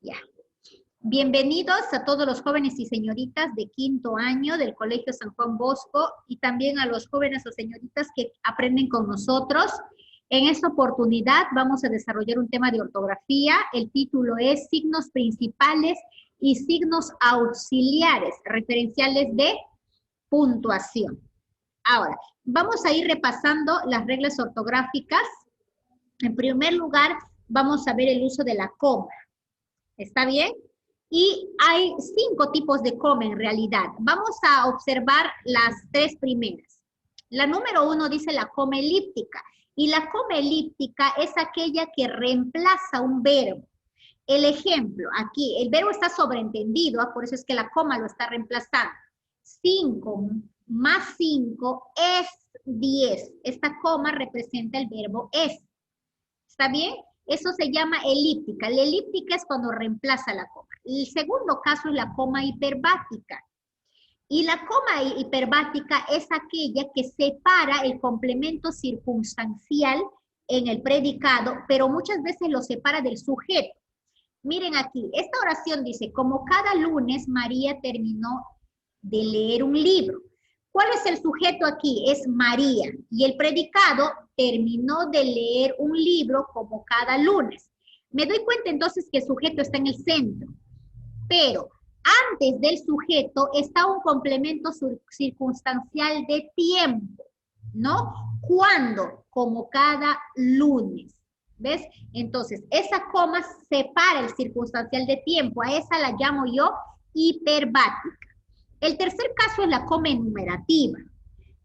Ya. Bienvenidos a todos los jóvenes y señoritas de quinto año del Colegio San Juan Bosco y también a los jóvenes o señoritas que aprenden con nosotros. En esta oportunidad vamos a desarrollar un tema de ortografía. El título es signos principales y signos auxiliares, referenciales de puntuación. Ahora, vamos a ir repasando las reglas ortográficas. En primer lugar, vamos a ver el uso de la coma. ¿Está bien? Y hay 5 tipos de coma en realidad. Vamos a observar las 3 primeras. La número 1 dice la coma elíptica. Y la coma elíptica es aquella que reemplaza un verbo. El ejemplo, aquí, el verbo está sobreentendido, por eso es que la coma lo está reemplazando. 5 más 5 es 10. Esta coma representa el verbo es. ¿Está bien? Eso se llama elíptica. La elíptica es cuando reemplaza la coma. El segundo caso es la coma hiperbática. Y la coma hiperbática es aquella que separa el complemento circunstancial en el predicado, pero muchas veces lo separa del sujeto. Miren aquí, esta oración dice, como cada lunes María terminó de leer un libro. ¿Cuál es el sujeto aquí? Es María. Y el predicado terminó de leer un libro como cada lunes. Me doy cuenta entonces que el sujeto está en el centro. Pero antes del sujeto está un complemento circunstancial de tiempo, ¿no? ¿Cuándo? Como cada lunes. ¿Ves? Entonces, esa coma separa el circunstancial de tiempo. A esa la llamo yo hiperbática. El tercer caso es la coma enumerativa.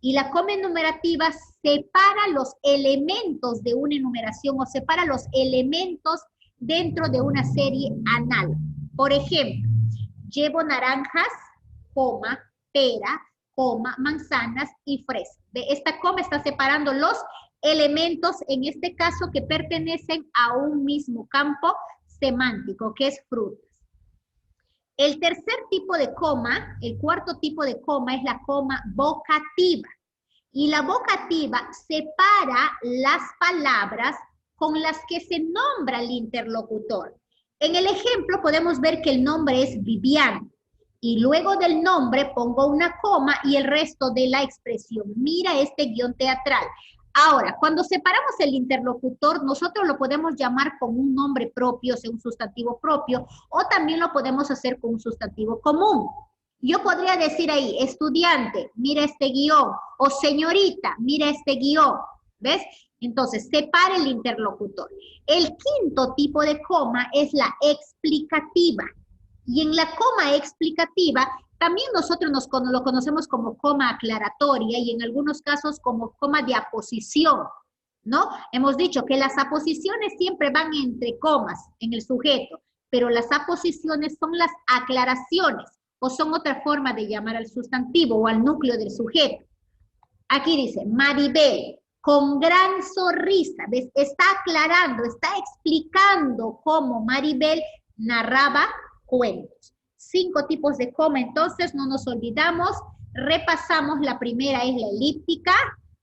Y la coma enumerativa separa los elementos de una enumeración o separa los elementos dentro de una serie análoga. Por ejemplo, llevo naranjas, coma, pera, coma, manzanas y fresas. Esta coma está separando los elementos, en este caso, que pertenecen a un mismo campo semántico, que es frutas. El tercer tipo de coma, el cuarto tipo de coma es la coma vocativa. Y la vocativa separa las palabras con las que se nombra el interlocutor. En el ejemplo podemos ver que el nombre es Vivian. Y luego del nombre pongo una coma y el resto de la expresión. Mira este guión teatral. Ahora, cuando separamos el interlocutor, nosotros lo podemos llamar con un nombre propio, o sea, un sustantivo propio, o también lo podemos hacer con un sustantivo común. Yo podría decir ahí, estudiante, mira este guión, o señorita, mira este guión, ¿ves? Entonces, separa el interlocutor. El quinto tipo de coma es la explicativa. Y en la coma explicativa, también nosotros lo conocemos como coma aclaratoria y en algunos casos como coma de aposición, ¿no? Hemos dicho que las aposiciones siempre van entre comas en el sujeto, pero las aposiciones son las aclaraciones o son otra forma de llamar al sustantivo o al núcleo del sujeto. Aquí dice, Maribel, con gran sonrisa, ¿ves? Está aclarando, está explicando cómo Maribel narraba cuentos. 5 tipos de coma, entonces no nos olvidamos, repasamos, la primera es la elíptica,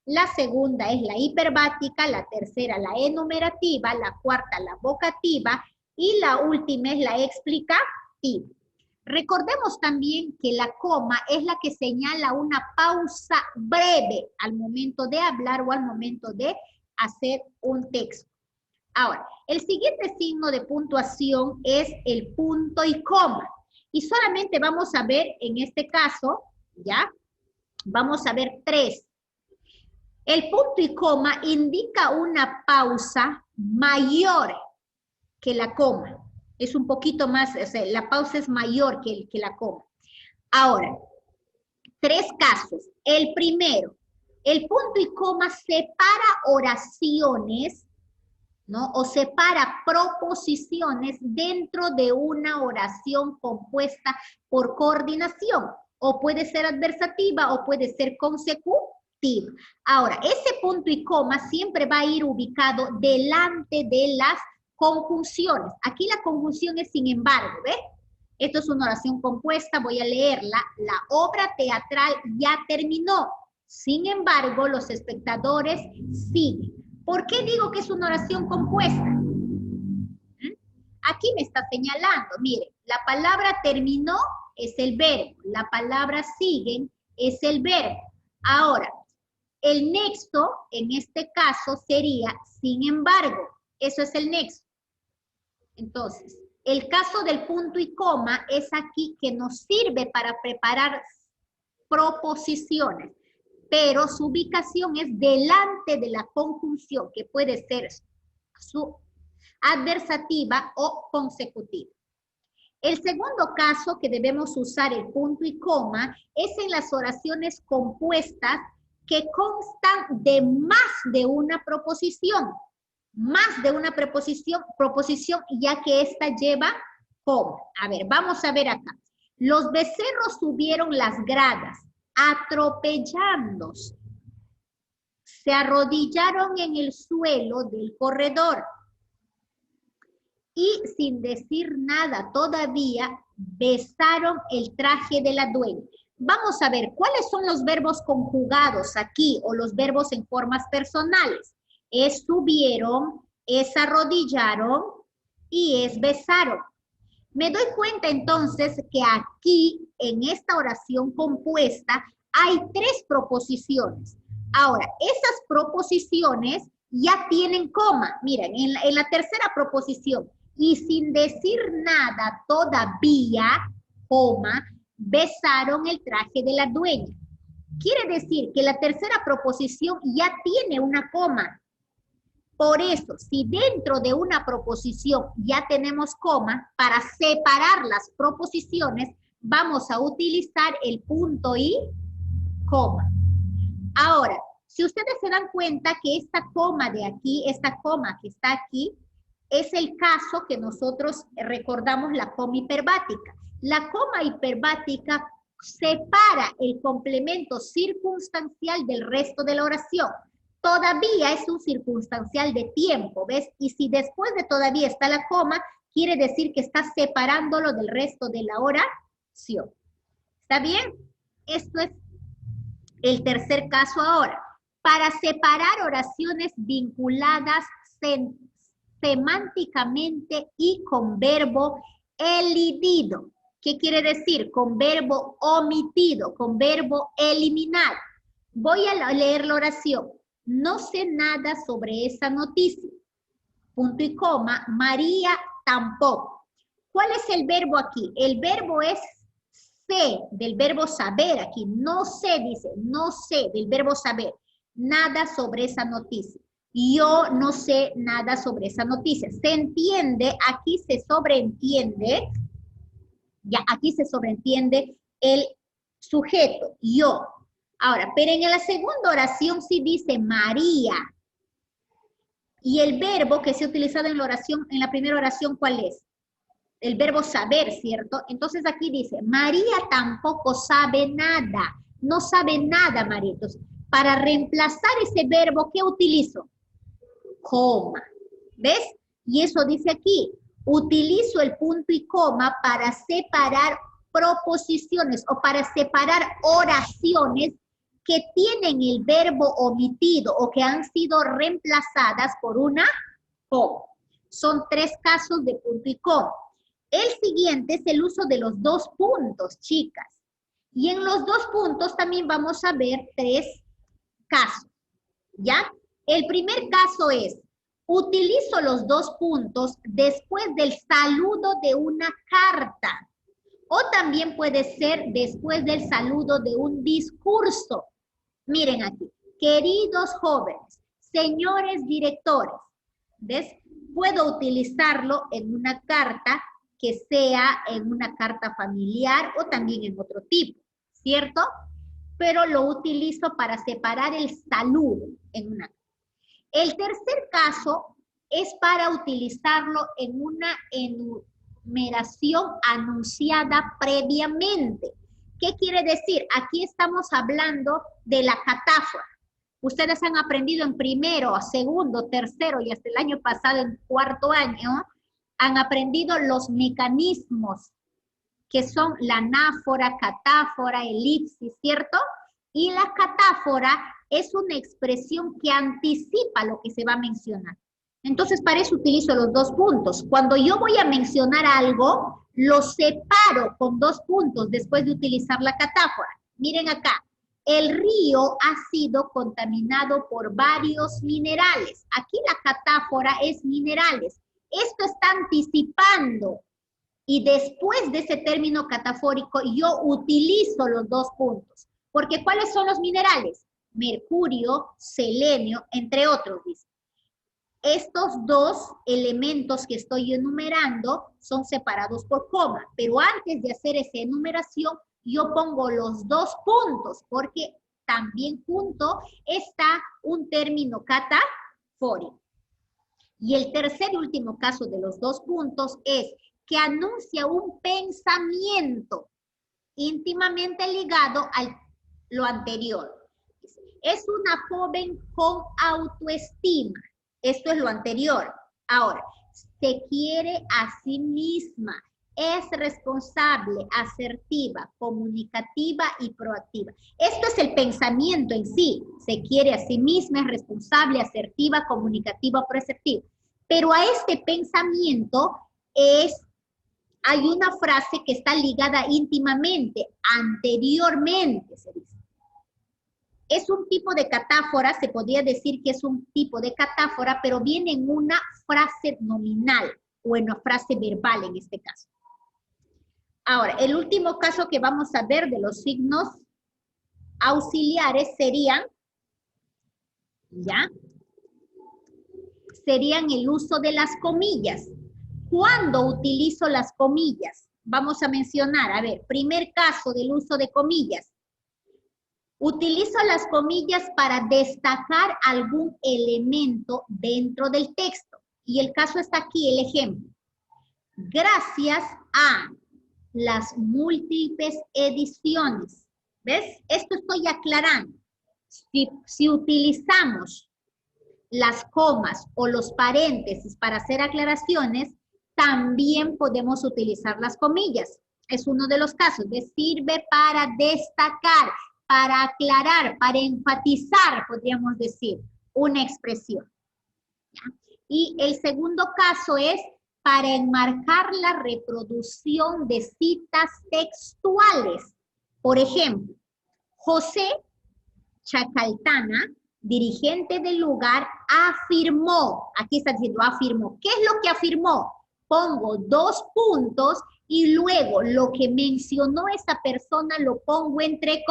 la segunda es la hiperbática, la tercera la enumerativa, la cuarta la vocativa y la última es la explicativa. Recordemos también que la coma es la que señala una pausa breve al momento de hablar o al momento de hacer un texto. Ahora, el siguiente signo de puntuación es el punto y coma. Y solamente vamos a ver, en este caso, ¿ya? Vamos a ver 3. El punto y coma indica una pausa mayor que la coma. Es un poquito más, o sea, la pausa es mayor que la coma. Ahora, 3 casos. El primero, el punto y coma separa oraciones, ¿no? O separa proposiciones dentro de una oración compuesta por coordinación. O puede ser adversativa o puede ser consecutiva. Ahora, ese punto y coma siempre va a ir ubicado delante de las conjunciones. Aquí la conjunción es sin embargo, ¿ves? Esto es una oración compuesta, voy a leerla. La obra teatral ya terminó. Sin embargo, los espectadores siguen. ¿Por qué digo que es una oración compuesta? Aquí me está señalando, mire, la palabra terminó es el verbo, la palabra siguen es el verbo. Ahora, el nexo en este caso sería sin embargo, eso es el nexo. Entonces, el caso del punto y coma es aquí que nos sirve para preparar proposiciones, pero su ubicación es delante de la conjunción, que puede ser su adversativa o consecutiva. El segundo caso que debemos usar el punto y coma es en las oraciones compuestas que constan de más de una proposición. Más de una preposición, ya que esta lleva coma. A ver, vamos a ver acá. Los becerros subieron las gradas, atropellándose. Se arrodillaron en el suelo del corredor. Y sin decir nada todavía, besaron el traje de la dueña. Vamos a ver, ¿cuáles son los verbos conjugados aquí o los verbos en formas personales? Es subieron, es arrodillaron y es besaron. Me doy cuenta entonces que aquí, en esta oración compuesta, hay 3 proposiciones. Ahora, esas proposiciones ya tienen coma. Miren, en la tercera proposición, y sin decir nada todavía, coma, besaron el traje de la dueña. Quiere decir que la tercera proposición ya tiene una coma. Por eso, si dentro de una proposición ya tenemos coma, para separar las proposiciones, vamos a utilizar el punto y coma. Ahora, si ustedes se dan cuenta que esta coma de aquí, esta coma que está aquí, es el caso que nosotros recordamos la coma hiperbática. La coma hiperbática separa el complemento circunstancial del resto de la oración. Todavía es un circunstancial de tiempo, ¿ves? Y si después de todavía está la coma, quiere decir que está separándolo del resto de la oración. ¿Está bien? Esto es el tercer caso ahora. Para separar oraciones vinculadas semánticamente y con verbo elidido. ¿Qué quiere decir? Con verbo omitido, con verbo eliminar. Voy a leer la oración. No sé nada sobre esa noticia. Punto y coma, María tampoco. ¿Cuál es el verbo aquí? El verbo es sé, del verbo saber aquí. No sé, dice, no sé, del verbo saber. Nada sobre esa noticia. Yo no sé nada sobre esa noticia. Se entiende, aquí se sobreentiende, ya aquí se sobreentiende el sujeto, yo. Ahora, pero en la segunda oración sí dice María. Y el verbo que se ha utilizado en la oración, en la primera oración, ¿cuál es? El verbo saber, ¿cierto? Entonces aquí dice, María tampoco sabe nada. No sabe nada, María. Entonces, para reemplazar ese verbo, ¿qué utilizo? Coma. ¿Ves? Y eso dice aquí, utilizo el punto y coma para separar proposiciones o para separar oraciones que tienen el verbo omitido o que han sido reemplazadas por una coma. Son 3 casos de punto y coma. El siguiente es el uso de los 2 puntos, chicas. Y en los 2 puntos también vamos a ver 3 casos, ¿ya? El primer caso es, utilizo los 2 puntos después del saludo de una carta. O también puede ser después del saludo de un discurso. Miren aquí, queridos jóvenes, señores directores, ¿ves? Puedo utilizarlo en una carta que sea en una carta familiar o también en otro tipo, ¿cierto? Pero lo utilizo para separar el saludo en una. El tercer caso es para utilizarlo en una enumeración anunciada previamente. ¿Qué quiere decir? Aquí estamos hablando de la catáfora. Ustedes han aprendido en primero, segundo, tercero y hasta el año pasado en cuarto año, han aprendido los mecanismos que son la anáfora, catáfora, elipsis, ¿cierto? Y la catáfora es una expresión que anticipa lo que se va a mencionar. Entonces, para eso utilizo los dos puntos. Cuando yo voy a mencionar algo, lo separo con dos puntos después de utilizar la catáfora. Miren acá, el río ha sido contaminado por varios minerales. Aquí la catáfora es minerales. Esto está anticipando. Y después de ese término catafórico, yo utilizo los dos puntos. Porque ¿cuáles son los minerales? Mercurio, selenio, entre otros, dice. Estos dos elementos que estoy enumerando son separados por coma, pero antes de hacer esa enumeración, yo pongo los dos puntos, porque también junto está un término catafórico. Y el tercer y último caso de los dos puntos es que anuncia un pensamiento íntimamente ligado a lo anterior. Es una joven con autoestima. Esto es lo anterior. Ahora, se quiere a sí misma, es responsable, asertiva, comunicativa y proactiva. Esto es el pensamiento en sí. Se quiere a sí misma, es responsable, asertiva, comunicativa, proactiva. Pero a este pensamiento hay una frase que está ligada íntimamente, anteriormente se dice. Es un tipo de catáfora, se podría decir que es un tipo de catáfora, pero viene en una frase nominal o en una frase verbal en este caso. Ahora, el último caso que vamos a ver de los signos auxiliares serían el uso de las comillas. ¿Cuándo utilizo las comillas? Vamos a mencionar, a ver, primer caso del uso de comillas. Utilizo las comillas para destacar algún elemento dentro del texto. Y el caso está aquí, el ejemplo. Gracias a las múltiples ediciones. ¿Ves? Esto estoy aclarando. Si utilizamos las comas o los paréntesis para hacer aclaraciones, también podemos utilizar las comillas. Es uno de los casos. Sirve para destacar, para aclarar, para enfatizar, podríamos decir, una expresión. ¿Ya? Y el segundo caso es para enmarcar la reproducción de citas textuales. Por ejemplo, José Chacaltana, dirigente del lugar, afirmó, aquí está diciendo afirmó. ¿Qué es lo que afirmó? Pongo dos puntos y luego lo que mencionó esa persona lo pongo entre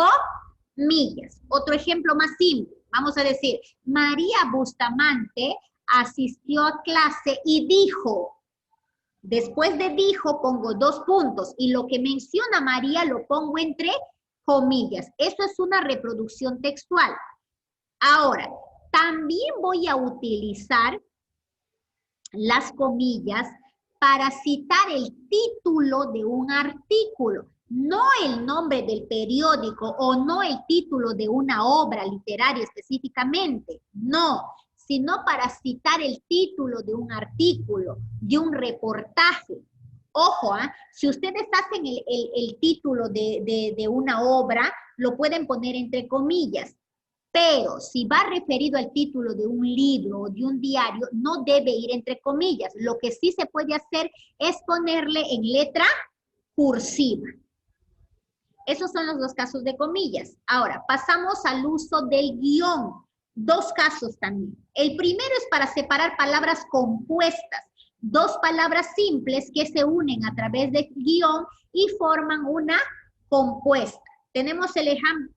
comillas. Otro ejemplo más simple, vamos a decir, María Bustamante asistió a clase y dijo, después de dijo pongo dos puntos y lo que menciona María lo pongo entre comillas. Eso es una reproducción textual. Ahora, también voy a utilizar las comillas para citar el título de un artículo, no el nombre del periódico o no el título de una obra literaria específicamente, no, sino para citar el título de un artículo, de un reportaje. Ojo, si ustedes hacen el título de una obra, lo pueden poner entre comillas. Pero si va referido al título de un libro o de un diario, no debe ir entre comillas. Lo que sí se puede hacer es ponerle en letra cursiva. Esos son los dos casos de comillas. Ahora, pasamos al uso del guión. Dos casos también. El primero es para separar palabras compuestas. Dos palabras simples que se unen a través del guión y forman una compuesta. Tenemos el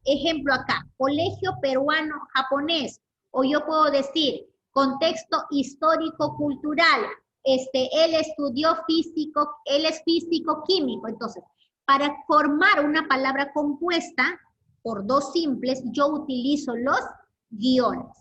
ejemplo acá, colegio peruano japonés, o yo puedo decir, contexto histórico-cultural, él estudió físico, él es físico-químico. Entonces, para formar una palabra compuesta por dos simples, yo utilizo los guiones.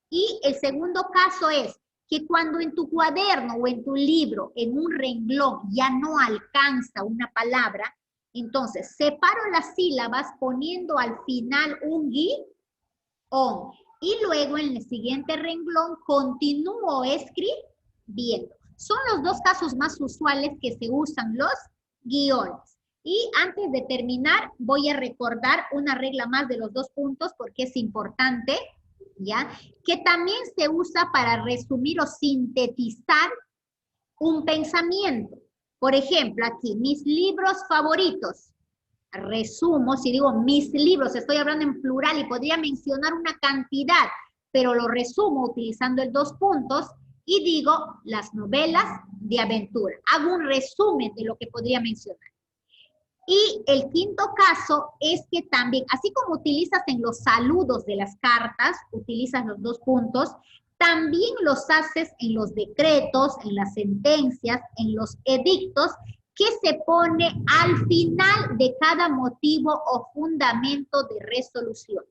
Y el segundo caso es que cuando en tu cuaderno o en tu libro, en un renglón, ya no alcanza una palabra, entonces, separo las sílabas poniendo al final un guión. Y luego en el siguiente renglón continúo escribiendo. Son los dos casos más usuales que se usan los guiones. Y antes de terminar, voy a recordar una regla más de los dos puntos porque es importante. ¿ya? Que también se usa para resumir o sintetizar un pensamiento. Por ejemplo, aquí, mis libros favoritos. Resumo, si digo mis libros, estoy hablando en plural y podría mencionar una cantidad, pero lo resumo utilizando el dos puntos y digo las novelas de aventura. Hago un resumen de lo que podría mencionar. Y el quinto caso es que también, así como utilizas en los saludos de las cartas, utilizas los dos puntos, también los haces en los decretos, en las sentencias, en los edictos, que se pone al final de cada motivo o fundamento de resolución.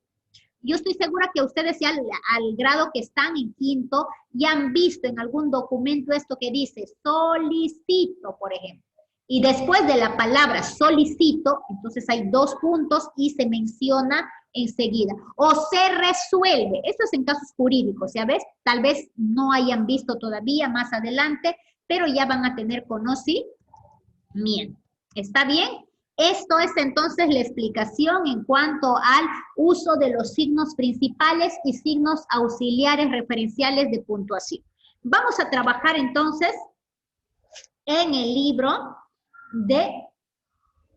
Yo estoy segura que ustedes ya al grado que están en quinto, ya han visto en algún documento esto que dice solicito, por ejemplo. Y después de la palabra solicito, entonces hay dos puntos y se menciona enseguida. O se resuelve. Esto es en casos jurídicos, ¿ya ves? Tal vez no hayan visto todavía más adelante, pero ya van a tener conocimiento. ¿Está bien? Esto es entonces la explicación en cuanto al uso de los signos principales y signos auxiliares referenciales de puntuación. Vamos a trabajar entonces en el libro de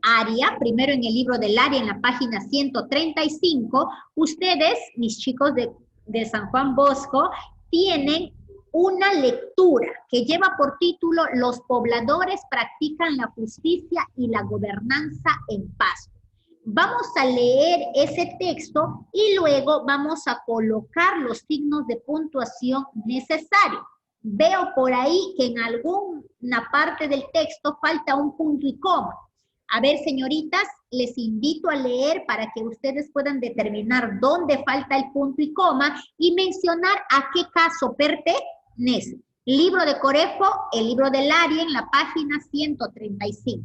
área, primero en el libro del área en la página 135, ustedes, mis chicos de San Juan Bosco, tienen una lectura que lleva por título Los pobladores practican la justicia y la gobernanza en paz. Vamos a leer ese texto y luego vamos a colocar los signos de puntuación necesarios. Veo por ahí que en alguna parte del texto falta un punto y coma. A ver, señoritas, les invito a leer para que ustedes puedan determinar dónde falta el punto y coma y mencionar a qué caso pertenece. Libro de Corefo, el libro del área en la página 135.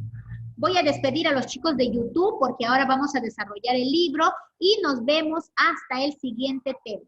Voy a despedir a los chicos de YouTube porque ahora vamos a desarrollar el libro y nos vemos hasta el siguiente tema.